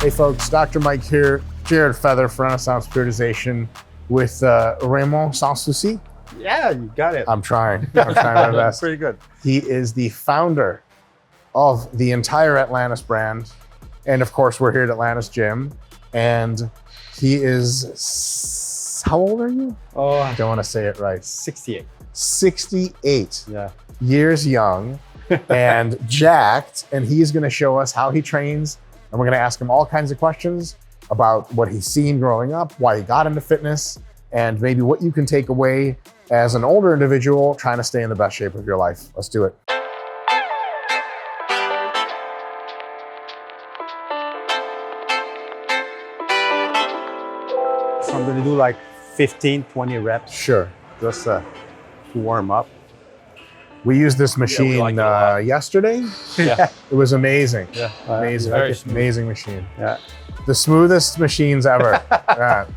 Hey folks, Dr. Mike here, Jared Feather for Renaissance Periodization with Raymond Sans Souci. Yeah, you got it. I'm trying my best. Pretty good. He is the founder of the entire Atlantis brand. And of course, we're here at Atlantis Gym. And he is, how old are you? Oh, I don't want to say it right. 68. 68 years young and jacked. And he's going to show us how he trains. And we're going to ask him all kinds of questions about what he's seen growing up, why he got into fitness, and maybe what you can take away as an older individual trying to stay in the best shape of your life. Let's do it. So I'm gonna do like 15, 20 reps. Sure. Just to warm up. We used this machine yesterday. Yeah. It was amazing. Yeah. Amazing. Amazing machine. Yeah. The smoothest machines ever. Yeah.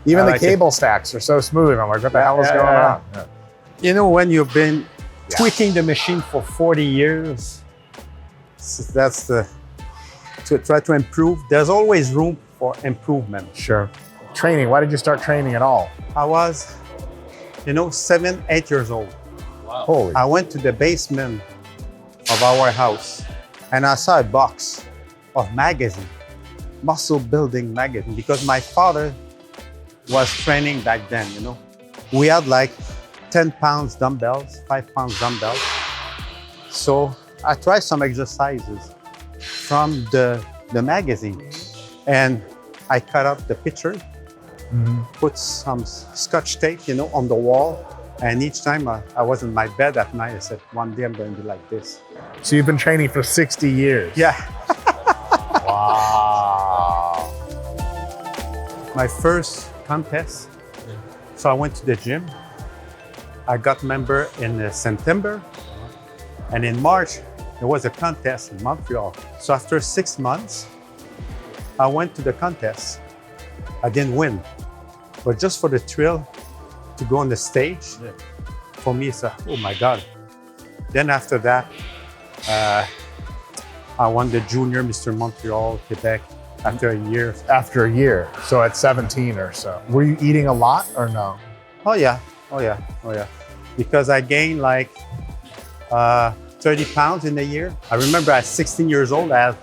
Even the cable stacks are so smooth. I'm like, what the hell is going on? Yeah. You know, when you've been tweaking the machine for 40 years, that's to try to improve. There's always room for improvement. Sure. Training, why did you start training at all? I was, 7, 8 years old. Wow. Holy. I went to the basement of our house and I saw a box of magazine, muscle building magazine, because my father was training back then, We had like 10 pounds dumbbells, 5 pounds dumbbells. So I tried some exercises from the magazine and I cut out the picture, put some scotch tape, on the wall. And each time I was in my bed at night, I said, one day I'm going to be like this. So you've been training for 60 years? Yeah. Wow. My first contest. So I went to the gym. I got member in September. And in March, there was a contest in Montreal. So after 6 months, I went to the contest. I didn't win, but just for the thrill to go on the stage, for me, it's oh my God. Then after that, I won the junior Mr. Montreal, Quebec, after a year. After a year, so at 17 or so. Were you eating a lot or no? Oh yeah. Because I gained like 30 pounds in a year. I remember at 16 years old, I had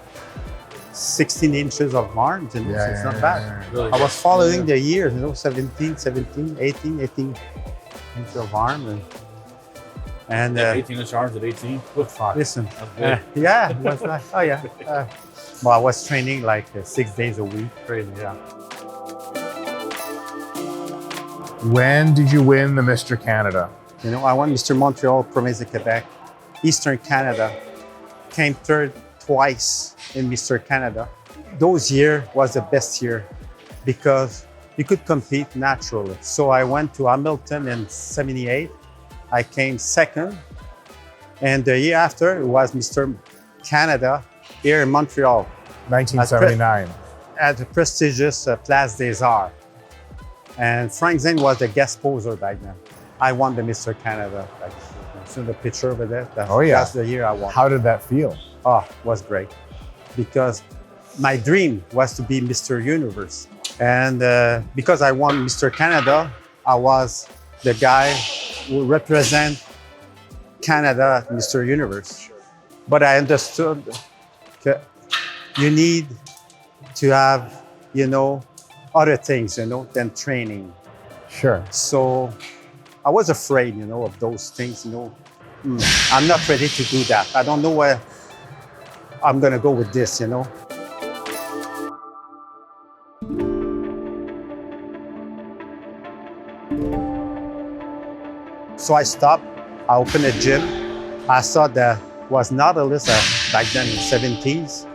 16 inches of arms, and it's not bad. Really I was following the years, 17, 18 inches of arm. And 18 inch arms at 18? Listen, it was like, well, I was training like 6 days a week. Crazy, yeah. When did you win the Mr. Canada? I won Mr. Montreal, Province de Quebec, Eastern Canada, came third twice in Mr. Canada. Those years was the best year because you could compete naturally. So I went to Hamilton in 78. I came second. And the year after, it was Mr. Canada here in Montreal. 1979. At the prestigious Place des Arts. And Frank Zane was the guest poser back then. I won the Mr. Canada. Like, see the picture over there? That's the year I won. How did that feel? Oh, it was great. Because my dream was to be Mr. Universe. And because I won Mr. Canada, I was the guy who represent Canada at Mr. Universe. But I understood that you need to have, other things, than training. Sure. So I was afraid, of those things, I'm not ready to do that. I don't know where I'm gonna go with this, So I stopped, I opened a gym. I saw there was Nautilus back then in the 70s.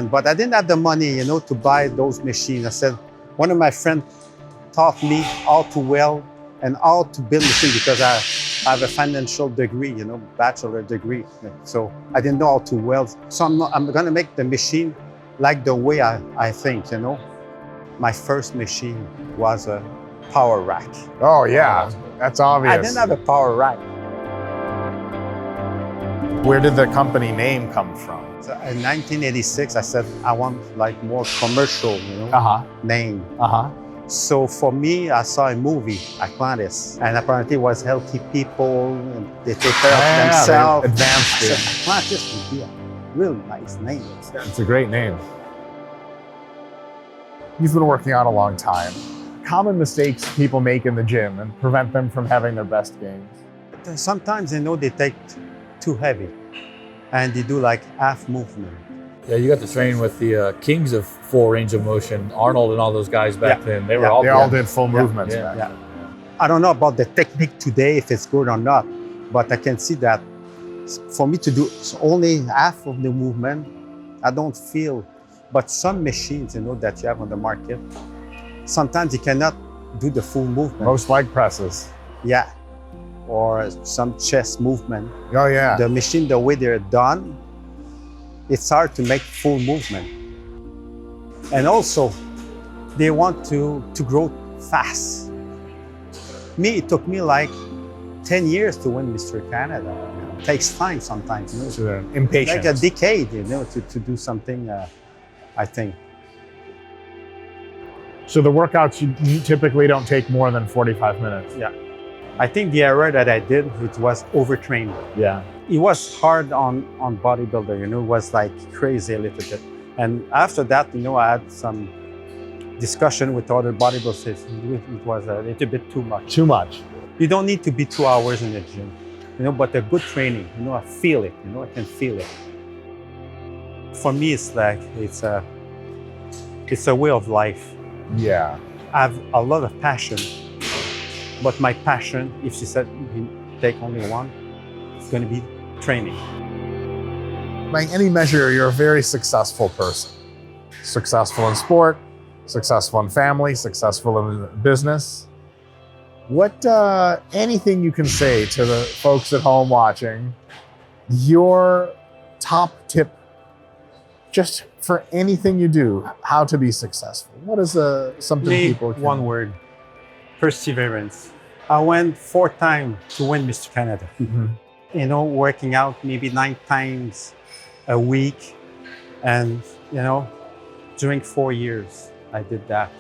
But I didn't have the money, to buy those machines. I said, one of my friends taught me how to weld and how to build machines because I have a financial degree, bachelor degree. So I didn't know how to weld. So I'm gonna make the machine like the way I think, My first machine was a power rack. Oh yeah, that's obvious. I didn't have a power rack. Where did the company name come from? So in 1986, I said, I want like more commercial, name. So for me, I saw a movie, Atlantis, and apparently it was healthy people, and they take care of themselves. Advanced. I said, Atlantis would be a really nice name. It's a great name. You've been working out a long time. Common mistakes people make in the gym and prevent them from having their best gains. Sometimes they take too heavy, and they do like half movement. Yeah, you got to train with the kings of full range of motion, Arnold and all those guys back then. They all did full movements. I don't know about the technique today, if it's good or not, but I can see that for me to do only half of the movement, I don't feel. But some machines, that you have on the market, sometimes you cannot do the full movement. Most leg presses. Yeah, or some chest movement. Oh yeah. The machine, the way they're done, it's hard to make full movement. And also, they want to grow fast. It took me like 10 years to win Mr. Canada. It takes time sometimes. So they're impatient. Like a decade, to do something, I think. So the workouts, you typically don't take more than 45 minutes. Yeah. I think the error that I did, it was overtraining. Yeah. It was hard on bodybuilder, it was like crazy a little bit. And after that, I had some discussion with other bodybuilders. It was a little bit too much. Too much. You don't need to be 2 hours in the gym, but a good training, I feel it, I can feel it. For me, it's like, it's a way of life. Yeah. I have a lot of passion, but my passion, if she said take only one, it's going to be training. By any measure, you're a very successful person. Successful in sport, successful in family, successful in business. What, anything you can say to the folks at home watching, your top tip, just for anything you do, how to be successful? What is something people can... One word, perseverance. I went 4 times to win Mr. Canada. Working out maybe 9 times a week. And, during 4 years, I did that.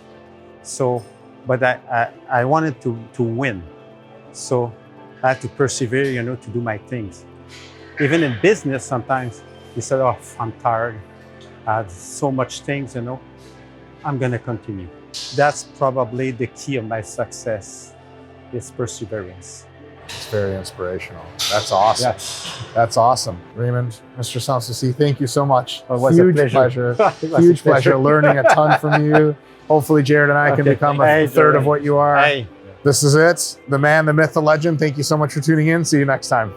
So, but I wanted to win. So I had to persevere, to do my things. Even in business, sometimes you said, oh, I'm tired. I had so much things, I'm gonna continue. That's probably the key of my success, is perseverance. It's very inspirational. That's awesome. Yeah. That's awesome. Raymond, Mr. Sanssouci, thank you so much. It was Huge a pleasure. Huge pleasure learning a ton from you. Hopefully Jared and I can become a third of what you are. Hey. This is it. The man, the myth, the legend. Thank you so much for tuning in. See you next time.